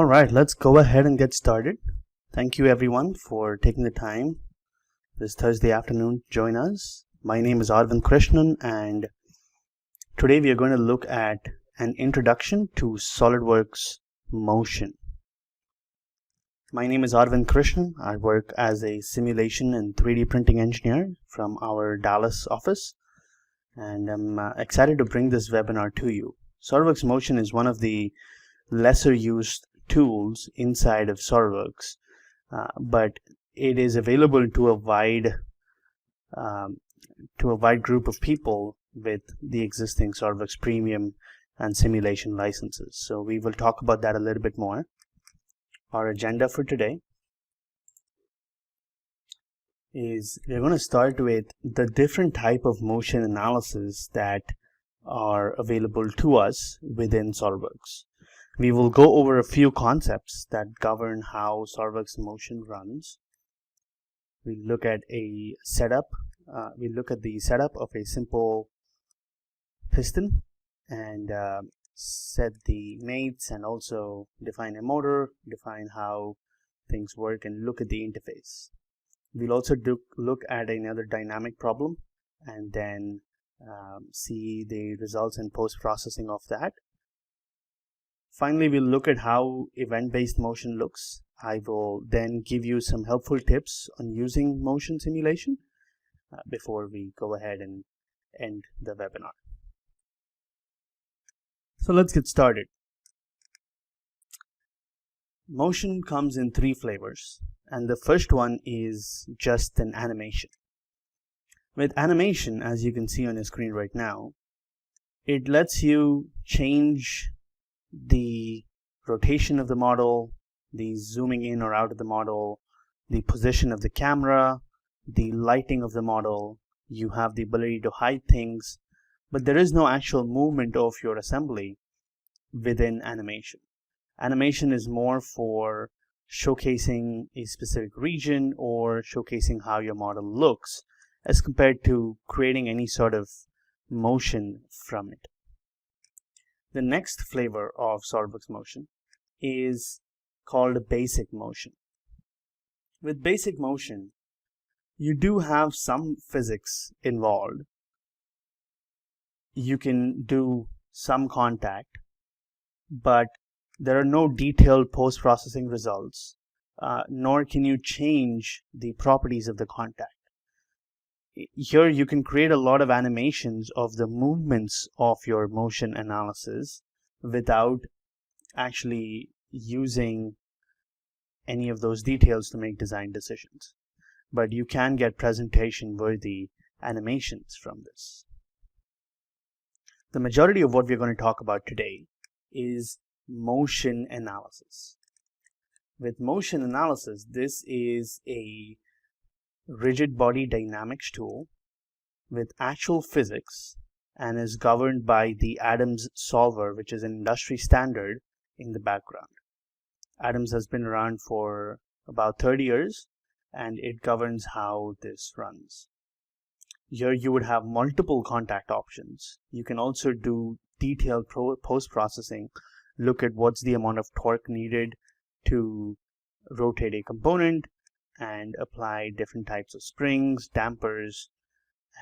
All right, let's go ahead and get started. Thank you everyone for taking the time this Thursday afternoon to join us. My name is Arvind Krishnan, and today we are going to look at an introduction to SOLIDWORKS Motion. My name is Arvind Krishnan. I work as a simulation and 3D printing engineer from our Dallas office, and I'm excited to bring this webinar to you. SOLIDWORKS Motion is one of the lesser used tools inside of SOLIDWORKS, but it is available to a wide group of people with the existing SOLIDWORKS Premium and simulation licenses. So we will talk about that a little bit more. Our agenda for today is we're going to start with the different type of motion analysis that are available to us within SOLIDWORKS. We will go over a few concepts that govern how SOLIDWORKS Motion runs. We look at a setup. We look at the setup of a simple piston and set the mates, and also define a motor, define how things work, and look at the interface. We'll also look at another dynamic problem and then see the results and post-processing of that. Finally, we'll look at how event-based motion looks. I will then give you some helpful tips on using motion simulation before we go ahead and end the webinar. So let's get started. Motion comes in three flavors, and the first one is just an animation. With animation, as you can see on your screen right now, it lets you change the rotation of the model, the zooming in or out of the model, the position of the camera, the lighting of the model. You have the ability to hide things, but there is no actual movement of your assembly within animation. Animation is more for showcasing a specific region or showcasing how your model looks, as compared to creating any sort of motion from it. The next flavor of SOLIDWORKS Motion is called basic motion. With basic motion, you do have some physics involved. You can do some contact, but there are no detailed post-processing results, nor can you change the properties of the contact. Here you can create a lot of animations of the movements of your motion analysis without actually using any of those details to make design decisions. But you can get presentation-worthy animations from this. The majority of what we're going to talk about today is motion analysis. With motion analysis, this is a rigid body dynamics tool with actual physics and is governed by the Adams solver, which is an industry standard in the background. Adams has been around for about 30 years and it governs how this runs. Here you would have multiple contact options. You can also do detailed post-processing, look at what's the amount of torque needed to rotate a component, and apply different types of springs, dampers,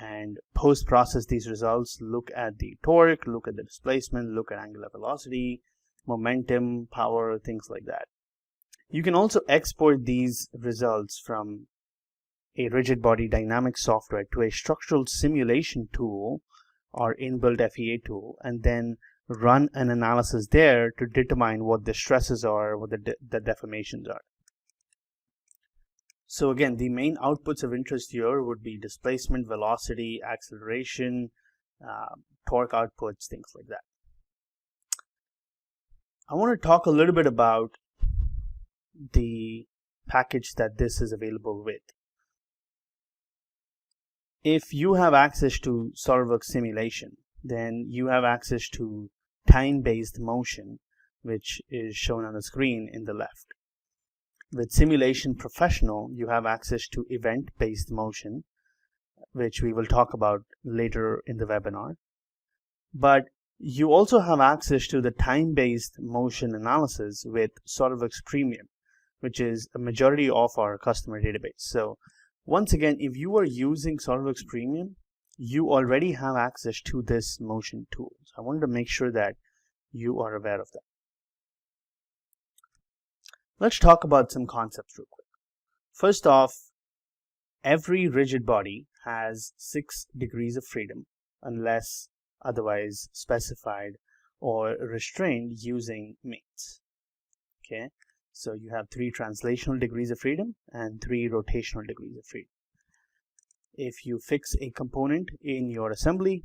and post-process these results. Look at the torque, look at the displacement, look at angular velocity, momentum, power, things like that. You can also export these results from a rigid body dynamics software to a structural simulation tool or inbuilt FEA tool, and then run an analysis there to determine what the stresses are, what the deformations are. So again, the main outputs of interest here would be displacement, velocity, acceleration, torque outputs, things like that. I want to talk a little bit about the package that this is available with. If you have access to SOLIDWORKS simulation, then you have access to time-based motion, which is shown on the screen in the left. With Simulation Professional, you have access to event-based motion, which we will talk about later in the webinar. But You also have access to the time-based motion analysis with SOLIDWORKS Premium, which is a majority of our customer database. So once again, if you are using SOLIDWORKS Premium, you already have access to this motion tool. So I wanted to make sure that you are aware of that. Let's talk about some concepts real quick. First off, every rigid body has 6 degrees of freedom unless otherwise specified or restrained using mates. Okay, so you have 3 translational degrees of freedom and 3 rotational degrees of freedom. If you fix a component in your assembly,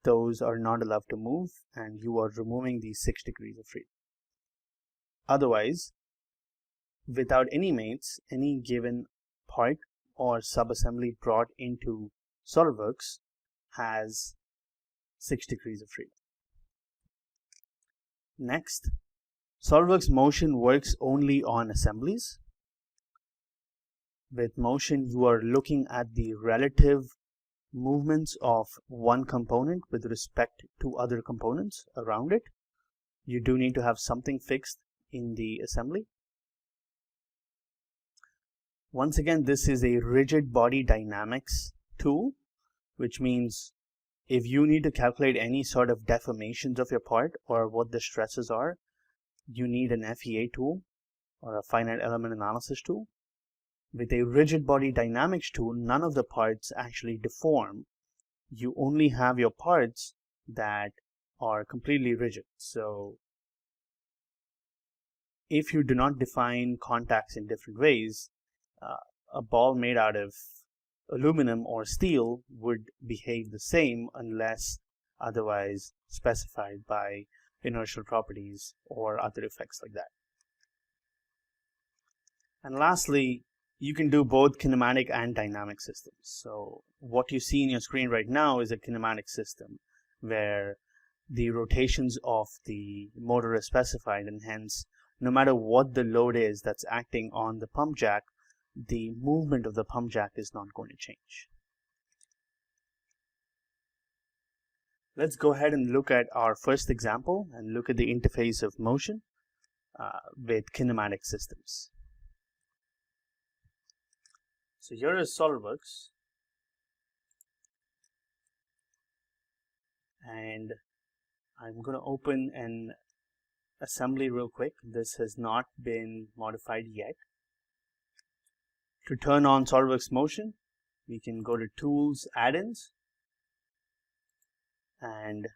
those are not allowed to move, and you are removing these 6 degrees of freedom. Otherwise, without any mates, any given part or subassembly brought into SOLIDWORKS has 6 degrees of freedom. Next, SOLIDWORKS Motion works only on assemblies. With Motion, you are looking at the relative movements of one component with respect to other components around it. You do need to have something fixed in the assembly. Once again, this is a rigid body dynamics tool, which means if you need to calculate any sort of deformations of your part or what the stresses are, you need an FEA tool or a finite element analysis tool. With a rigid body dynamics tool, none of the parts actually deform. You only have your parts that are completely rigid. So if you do not define contacts in different ways, a ball made out of aluminum or steel would behave the same unless otherwise specified by inertial properties or other effects like that. And lastly, you can do both kinematic and dynamic systems. So what you see in your screen right now is a kinematic system where the rotations of the motor is specified, and hence no matter what the load is that's acting on the pump jack, the movement of the pump jack is not going to change. Let's go ahead and look at our first example and look at the interface of motion with kinematic systems. So here is SOLIDWORKS, and I'm going to open an assembly real quick. This has not been modified yet. To turn on SOLIDWORKS Motion, we can go to Tools, Add-ins, and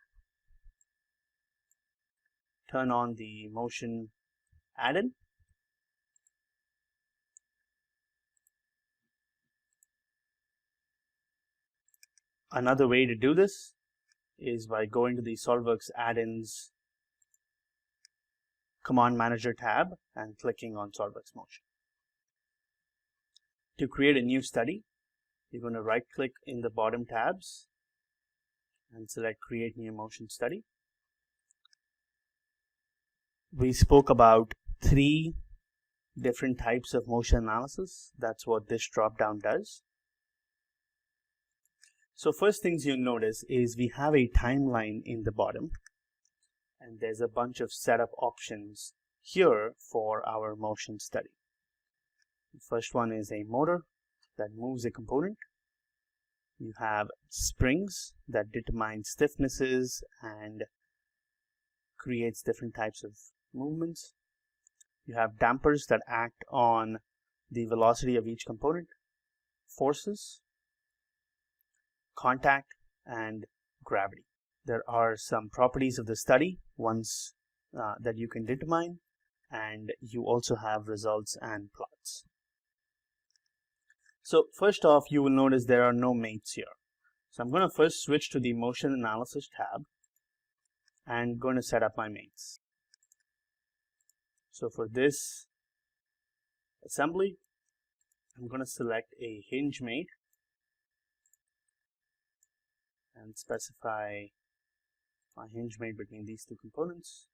turn on the Motion add-in. Another way to do this is by going to the SOLIDWORKS Add-ins Command Manager tab and clicking on SOLIDWORKS Motion. To create a new study, you're going to right-click in the bottom tabs and select Create New Motion Study. We spoke about 3 different types of motion analysis. That's what this drop-down does. So first things you'll notice is we have a timeline in the bottom, and there's a bunch of setup options here for our motion study. The first one is a motor that moves a component. You have springs that determine stiffnesses and creates different types of movements. You have dampers that act on the velocity of each component, forces, contact, and gravity. There are some properties of the study, ones that you can determine, and you also have results and plots. So first off, you will notice there are no mates here. So I'm going to first switch to the Motion Analysis tab and going to set up my mates. So for this assembly, I'm going to select a hinge mate and specify my hinge mate between these 2 components.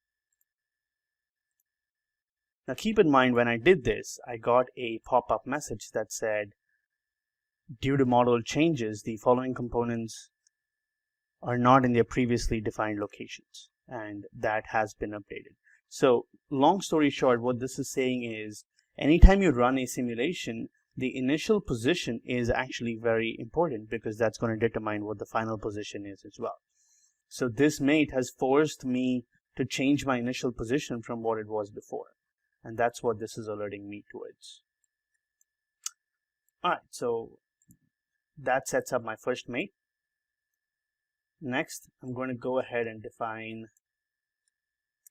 Now keep in mind, when I did this, I got a pop-up message that said, due to model changes, the following components are not in their previously defined locations, and that has been updated. So long story short, what this is saying is anytime you run a simulation, the initial position is actually very important because that's going to determine what the final position is as well. So this mate has forced me to change my initial position from what it was before, and that's what this is alerting me towards. Alright, so that sets up my first mate. Next, I'm going to go ahead and define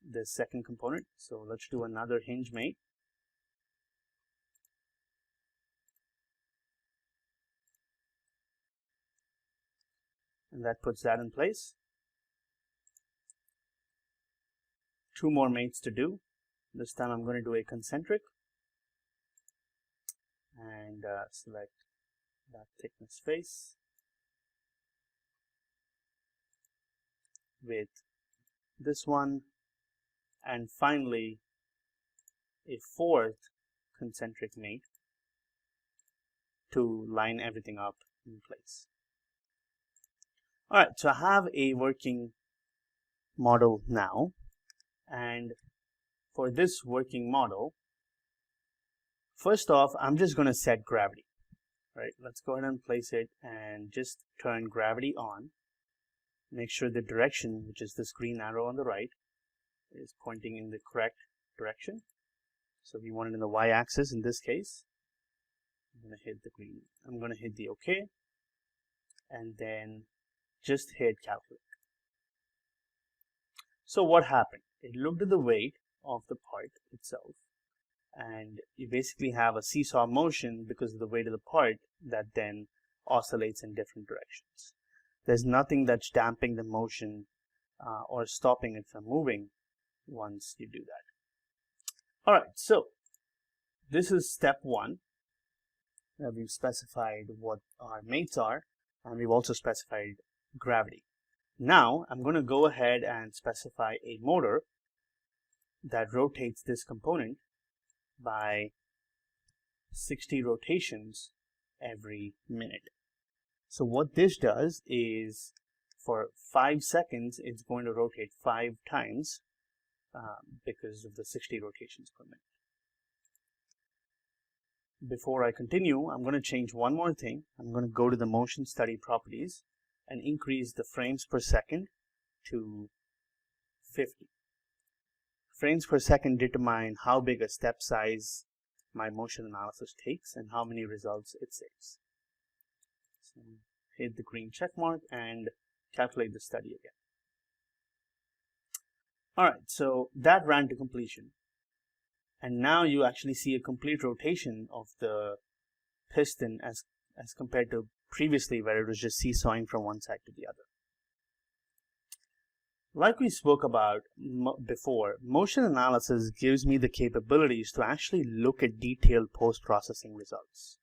the second component. So let's do another hinge mate. And that puts that in place. 2 more mates to do. This time I'm going to do a concentric and select that thickness face with this one, and finally a 4th concentric mate to line everything up in place. Alright, so I have a working model now, and for this working model, first off, I'm just going to set gravity. Right, let's go ahead and place it and just turn gravity on. Make sure the direction, which is this green arrow on the right, is pointing in the correct direction. So we want it in the y-axis in this case. I'm going to hit the green. I'm going to hit the OK, and then just hit calculate. So what happened? It looked at the weight of the part itself, and you basically have a seesaw motion because of the weight of the part that then oscillates in different directions. There's nothing that's damping the motion or stopping it from moving once you do that. Alright, so this is step 1. We've specified what our mates are, and we've also specified gravity. Now I'm going to go ahead and specify a motor that rotates this component by 60 rotations every minute. So what this does is for 5 seconds it's going to rotate 5 times because of the 60 rotations per minute. Before I continue, I'm going to change one more thing. I'm going to go to the motion study properties and increase the frames per second to 50. Frames per second determine how big a step size my motion analysis takes and how many results it saves. So hit the green check mark and calculate the study again. Alright, so that ran to completion. And now you actually see a complete rotation of the piston as compared to previously where it was just seesawing from one side to the other. Like we spoke about before, motion analysis gives me the capabilities to actually look at detailed post-processing results.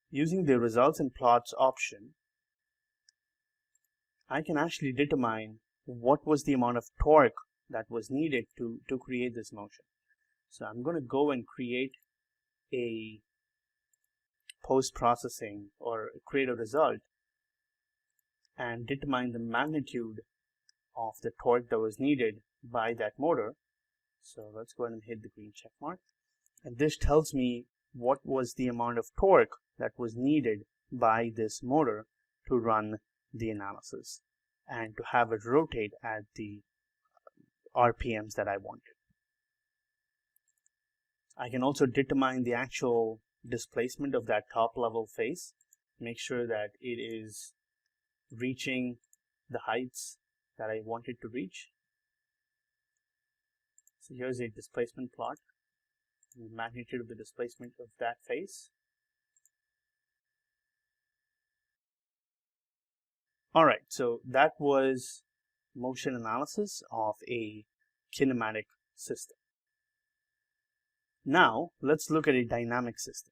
Using the results and plots option, I can actually determine what was the amount of torque that was needed to create this motion. So I'm going to go and create a post-processing or create a result and determine the magnitude of the torque that was needed by that motor. So let's go ahead and hit the green check mark. And this tells me what was the amount of torque that was needed by this motor to run the analysis and to have it rotate at the RPMs that I wanted. I can also determine the actual displacement of that top level face, make sure that it is reaching the heights that I wanted to reach. So here's a displacement plot, the magnitude of the displacement of that face. Alright, so that was motion analysis of a kinematic system. Now let's look at a dynamic system.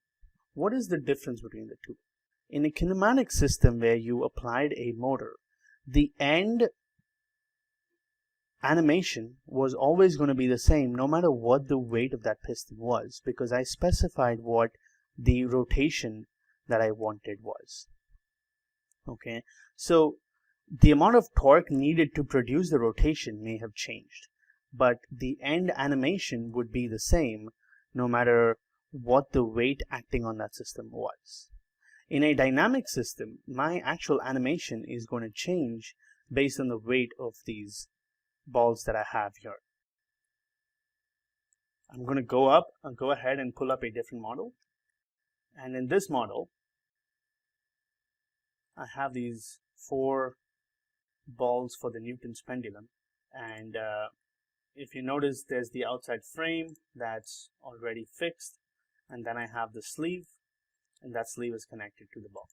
What is the difference between the two? In a kinematic system where you applied a motor, the end animation was always going to be the same no matter what the weight of that piston was, because I specified what the rotation that I wanted was. Okay, so The amount of torque needed to produce the rotation may have changed, but the end animation would be the same no matter what the weight acting on that system was. In a dynamic system, my actual animation is going to change based on the weight of these balls that I have here. I'm going to go ahead and pull up a different model. And in this model, I have these 4 balls for the Newton's pendulum. And if you notice, there's the outside frame that's already fixed. And then I have the sleeve, and that sleeve is connected to the ball.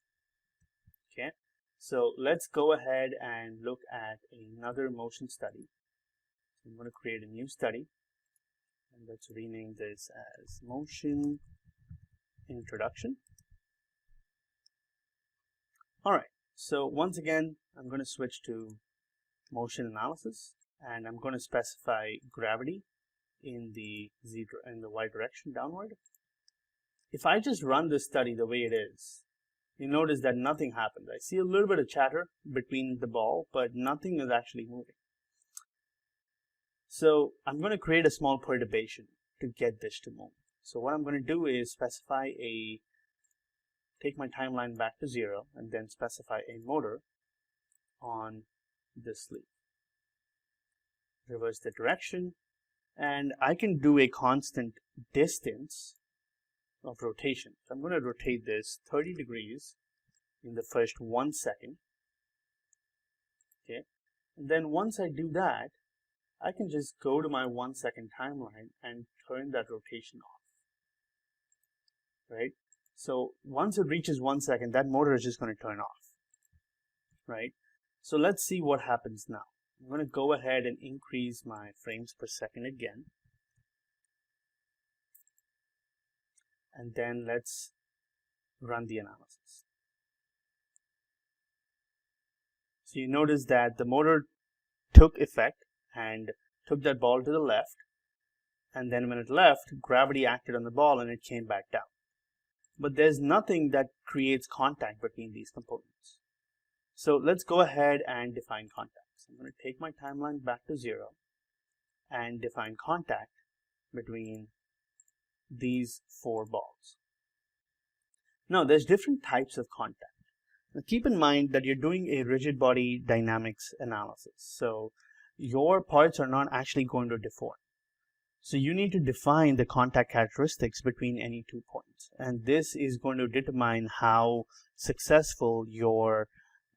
Okay, so let's go ahead and look at another motion study. So I'm going to create a new study, and let's rename this as Motion Introduction. All right, so once again, I'm going to switch to motion analysis, and I'm going to specify gravity in the y direction downward. If I just run this study the way it is, you notice that nothing happens. I see a little bit of chatter between the ball, but nothing is actually moving. So I'm going to create a small perturbation to get this to move. So what I'm going to do is take my timeline back to 0 and then specify a motor on this sleeve. Reverse the direction, and I can do a constant distance of rotation. So I'm going to rotate this 30 degrees in the first 1 second. Okay, and then once I do that, I can just go to my 1 second timeline and turn that rotation off. Right? So once it reaches 1 second, that motor is just going to turn off. Right? So let's see what happens now. I'm going to go ahead and increase my frames per second again. And then let's run the analysis. So you notice that the motor took effect and took that ball to the left, and then when it left, gravity acted on the ball and it came back down. But there's nothing that creates contact between these components. So let's go ahead and define contact. So I'm going to take my timeline back to 0 and define contact between these 4 balls. Now there's different types of contact. Now keep in mind that you're doing a rigid body dynamics analysis. So your parts are not actually going to deform. So you need to define the contact characteristics between any 2 points. And this is going to determine how successful your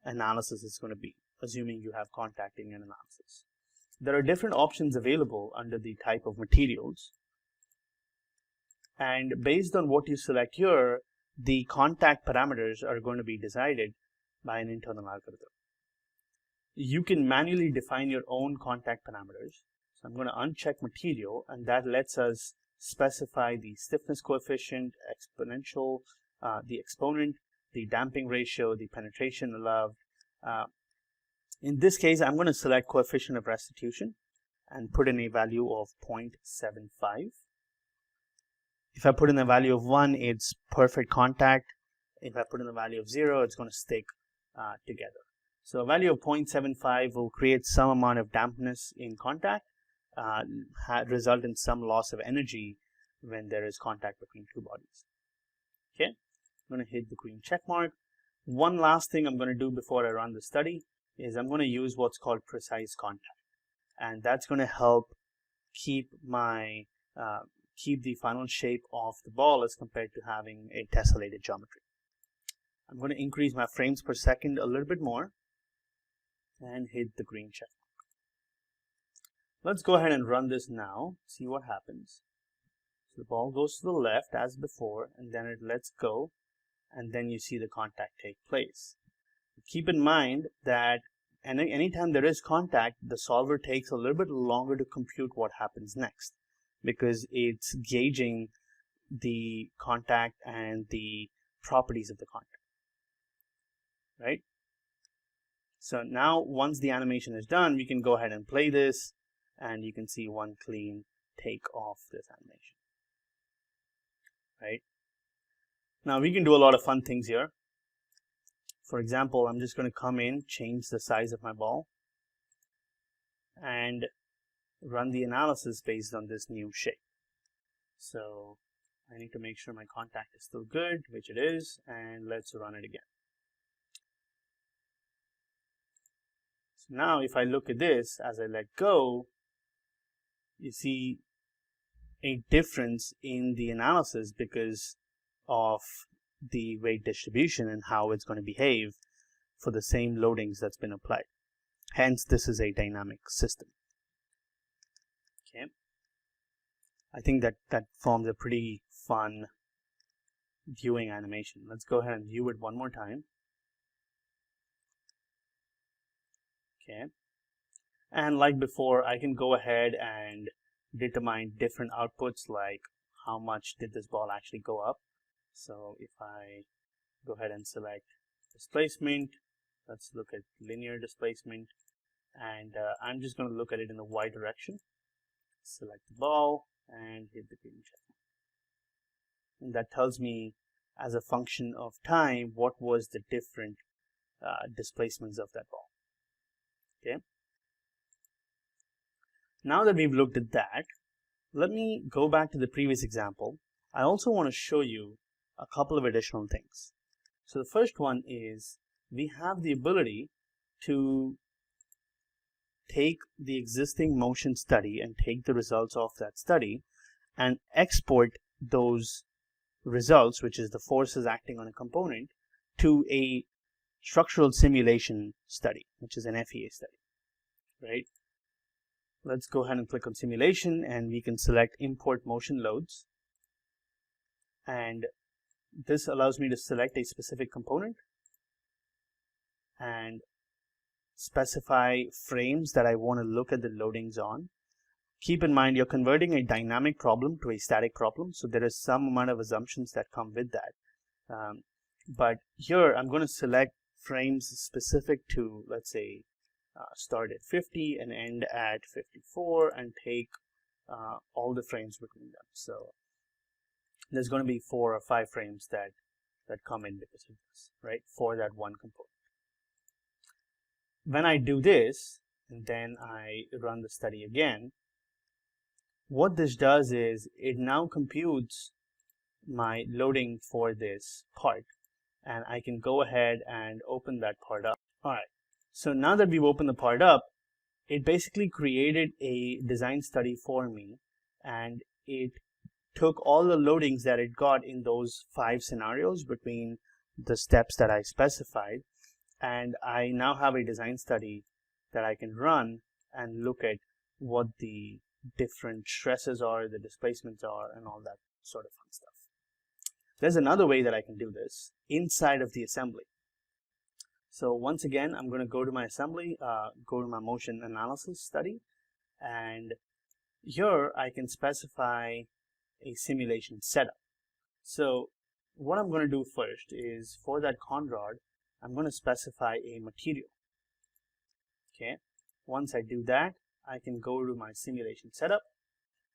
analysis is going to be, assuming you have contact in your analysis. There are different options available under the type of materials. And based on what you select here, the contact parameters are going to be decided by an internal algorithm. You can manually define your own contact parameters. So I'm going to uncheck material, and that lets us specify the stiffness coefficient, exponential, the exponent, the damping ratio, the penetration allowed. In this case, I'm going to select coefficient of restitution and put in a value of 0.75. If I put in a value of 1, it's perfect contact. If I put in a value of 0, it's going to stick together. So a value of 0.75 will create some amount of dampness in contact, result in some loss of energy when there is contact between 2 bodies. Okay, I'm going to hit the green check mark. One last thing I'm going to do before I run the study is I'm going to use what's called precise contact, and that's going to help keep my keep the final shape of the ball as compared to having a tessellated geometry. I'm going to increase my frames per second a little bit more and hit the green check mark. Let's go ahead and run this now, see what happens. So the ball goes to the left as before, and then it lets go, and then you see the contact take place. Keep in mind that anytime there is contact, the solver takes a little bit longer to compute what happens next, because it's gauging the contact and the properties of the contact, right? So now once the animation is done, we can go ahead and play this, and you can see one clean take of this animation, right? Now we can do a lot of fun things here. For example, I'm just going to come in, change the size of my ball, and run the analysis based on this new shape. So I need to make sure my contact is still good, which it is, and let's run it again. So now if I look at this, as I let go, you see a difference in the analysis because of the weight distribution and how it's going to behave for the same loadings that's been applied. Hence, this is a dynamic system. Okay. I think that forms a pretty fun viewing animation. Let's go ahead and view it one more time. Okay. And like before, I can go ahead and determine different outputs, like how much did this ball actually go up. So if I go ahead and select displacement, let's look at linear displacement, and I'm just going to look at it in the y direction. Select the ball and hit the green check. And that tells me, as a function of time, what was the different displacements of that ball. Okay. Now that we've looked at that, let me go back to the previous example. I also want to show you a couple of additional things. So the first one is we have the ability to take the existing motion study and take the results of that study and export those results, which is the forces acting on a component, to a structural simulation study, which is an FEA study, right? Let's go ahead and click on simulation, and we can select import motion loads, and this allows me to select a specific component and specify frames that I want to look at the loadings on. Keep in mind, you're converting a dynamic problem to a static problem, so there is some amount of assumptions that come with that. But here I'm going to select frames specific to, let's say, start at 50 and end at 54, and take all the frames between them. So there's going to be 4 or 5 frames that come in because of this, right, for that one component. When I do this, and then I run the study again, what this does is it now computes my loading for this part, and I can go ahead and open that part up. All right, so now that we've opened the part up, it basically created a design study for me, and it took all the loadings that it got in those 5 scenarios between the steps that I specified, and I now have a design study that I can run and look at what the different stresses are, the displacements are, and all that sort of fun stuff. There's another way that I can do this inside of the assembly. So once again, I'm going to go to my assembly, go to my motion analysis study, and here I can specify a simulation setup. So what I'm going to do first is, for that con rod, I'm going to specify a material. Okay. Once I do that, I can go to my simulation setup,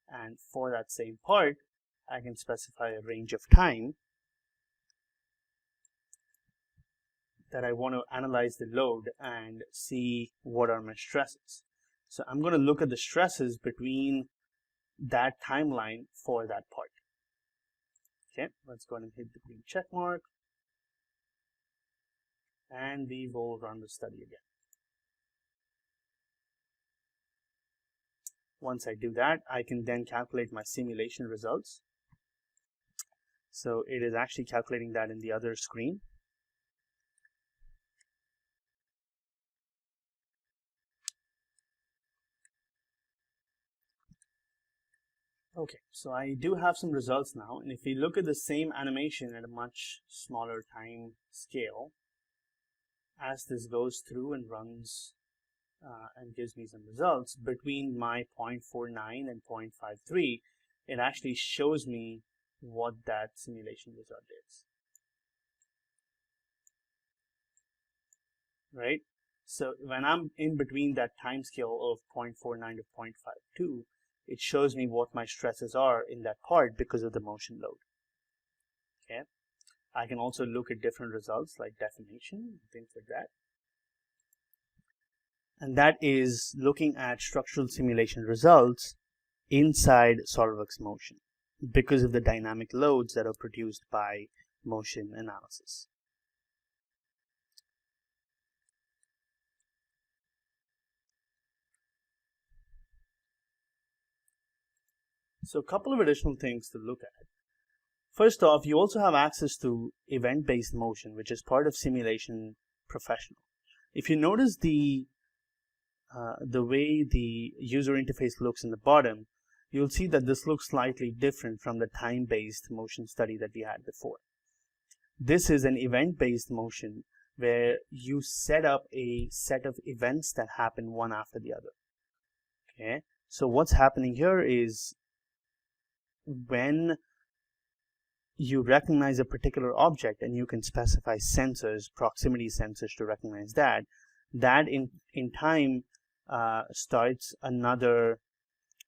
and for that same part, I can specify a range of time that I want to analyze the load and see what are my stresses. So I'm going to look at the stresses between that timeline for that part. Okay, let's go ahead and hit the green check mark, and we will run the study again. Once I do that, I can then calculate my simulation results. So it is actually calculating that in the other screen. Okay, so I do have some results now, and if we look at the same animation at a much smaller time scale, as this goes through and runs and gives me some results between my 0.49 and 0.53, it actually shows me what that simulation result is. Right? So when I'm in between that time scale of 0.49 to 0.52, it shows me what my stresses are in that part because of the motion load. Okay. I can also look at different results like deformation, things like that. And that is looking at structural simulation results inside SOLIDWORKS Motion because of the dynamic loads that are produced by motion analysis. So a couple of additional things to look at. First off, you also have access to event-based motion, which is part of Simulation Professional. If you notice the way the user interface looks in the bottom, you'll see that this looks slightly different from the time-based motion study that we had before. This is an event-based motion where you set up a set of events that happen one after the other. Okay, so what's happening here is when you recognize a particular object and you can specify sensors, proximity sensors to recognize that in time starts another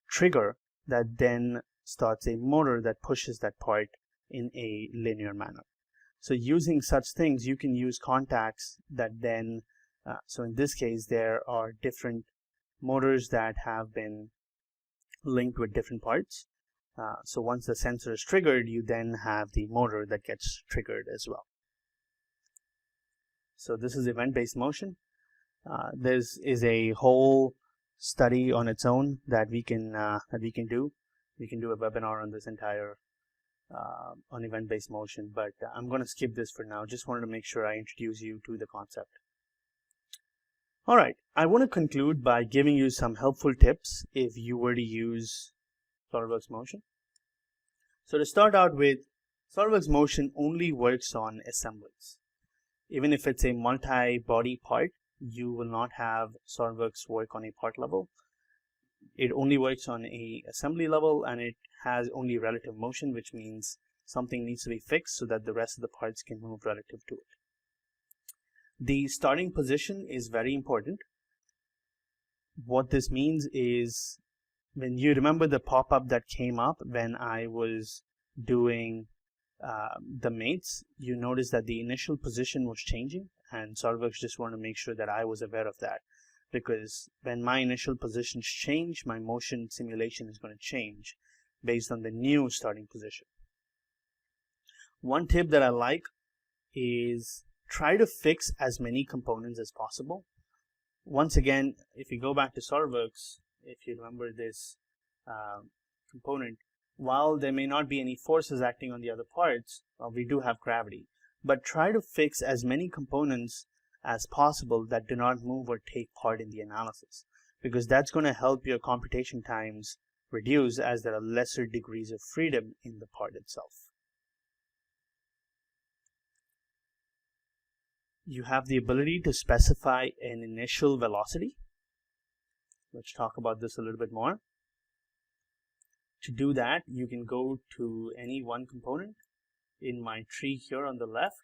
trigger that then starts a motor that pushes that part in a linear manner. So using such things, you can use contacts that then, so in this case, there are different motors that have been linked with different parts. So once the sensor is triggered, you then have the motor that gets triggered as well. So this is event-based motion. This is a whole study on its own that we can do. We can do a webinar on this entire on event-based motion, but I'm going to skip this for now. Just wanted to make sure I introduce you to the concept. All right, I want to conclude by giving you some helpful tips if you were to use SOLIDWORKS Motion. So to start out with, SOLIDWORKS Motion only works on assemblies. Even if it's a multi-body part, you will not have SOLIDWORKS work on a part level. It only works on a assembly level, and it has only relative motion, which means something needs to be fixed so that the rest of the parts can move relative to it. The starting position is very important. What this means is, when you remember the pop-up that came up when I was doing the mates, you notice that the initial position was changing, and SOLIDWORKS just wanted to make sure that I was aware of that, because when my initial positions change, my motion simulation is going to change based on the new starting position. One tip that I like is try to fix as many components as possible. Once again, if you go back to SOLIDWORKS, if you remember this component, while there may not be any forces acting on the other parts, we do have gravity, but try to fix as many components as possible that do not move or take part in the analysis, because that's going to help your computation times reduce as there are lesser degrees of freedom in the part itself. You have the ability to specify an initial velocity. Let's talk about this a little bit more. To do that, you can go to any one component in my tree here on the left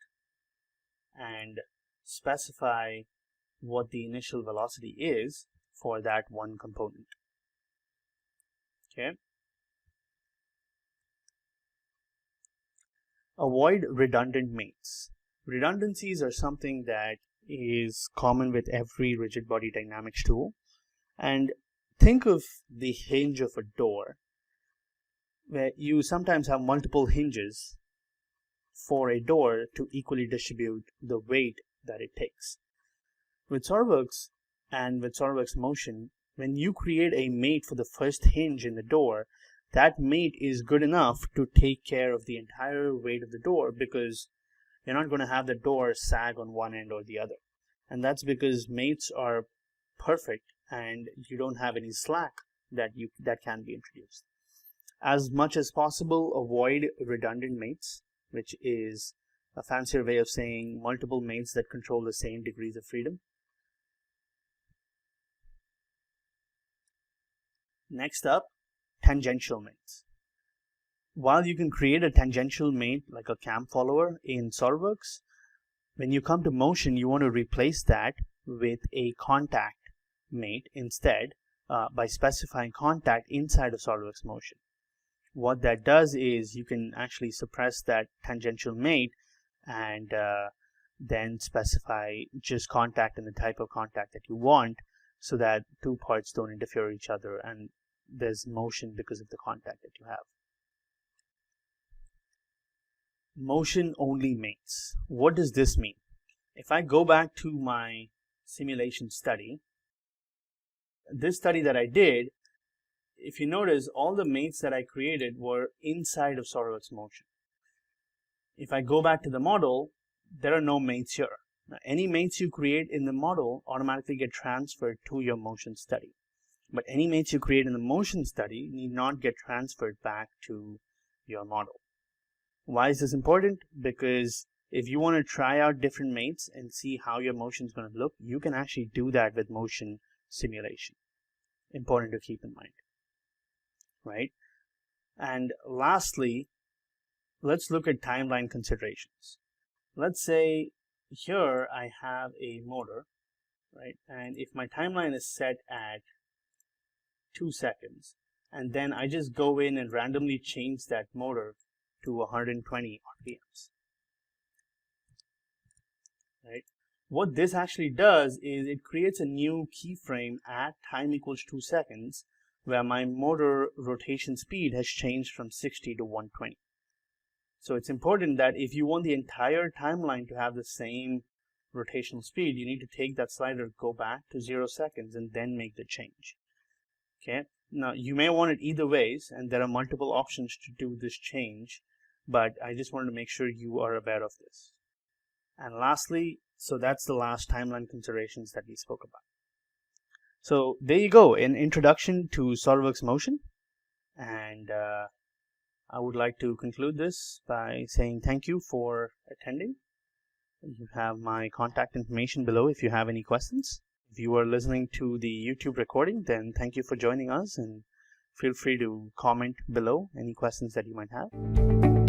and specify what the initial velocity is for that one component. Okay. Avoid redundant mates. Redundancies are something that is common with every rigid body dynamics tool. And think of the hinge of a door, where you sometimes have multiple hinges for a door to equally distribute the weight that it takes. With SOLIDWORKS and with SOLIDWORKS Motion, when you create a mate for the first hinge in the door, that mate is good enough to take care of the entire weight of the door, because you're not going to have the door sag on one end or the other. And that's because mates are perfect and you don't have any slack that can be introduced. As much as possible, avoid redundant mates, which is a fancier way of saying multiple mates that control the same degrees of freedom. Next up, tangential mates. While you can create a tangential mate like a cam follower in SOLIDWORKS, when you come to Motion, you want to replace that with a contact mate instead by specifying contact inside of SOLIDWORKS Motion. What that does is you can actually suppress that tangential mate and then specify just contact and the type of contact that you want, so that two parts don't interfere with each other and there's motion because of the contact that you have. Motion only mates. What does this mean? If I go back to my simulation study, this study that I did, if you notice, all the mates that I created were inside of SOLIDWORKS Motion. If I go back to the model, there are no mates here. Now, any mates you create in the model automatically get transferred to your motion study. But any mates you create in the motion study need not get transferred back to your model. Why is this important? Because if you want to try out different mates and see how your motion is going to look, you can actually do that with motion simulation. Important to keep in mind, right? And lastly, let's look at timeline considerations. Let's say here I have a motor, right? And if my timeline is set at 2 seconds, and then I just go in and randomly change that motor to 120 RPMs, right? What this actually does is it creates a new keyframe at time equals 2 seconds where my motor rotation speed has changed from 60 to 120. So it's important that if you want the entire timeline to have the same rotational speed, you need to take that slider, go back to 0 seconds, and then make the change. Okay. Now you may want it either ways, and there are multiple options to do this change, but I just wanted to make sure you are aware of this. And lastly, so that's the last timeline considerations that we spoke about. So there you go, an introduction to SOLIDWORKS Motion, and I would like to conclude this by saying thank you for attending. You have my contact information below if you have any questions. If you are listening to the YouTube recording, then thank you for joining us, and feel free to comment below any questions that you might have.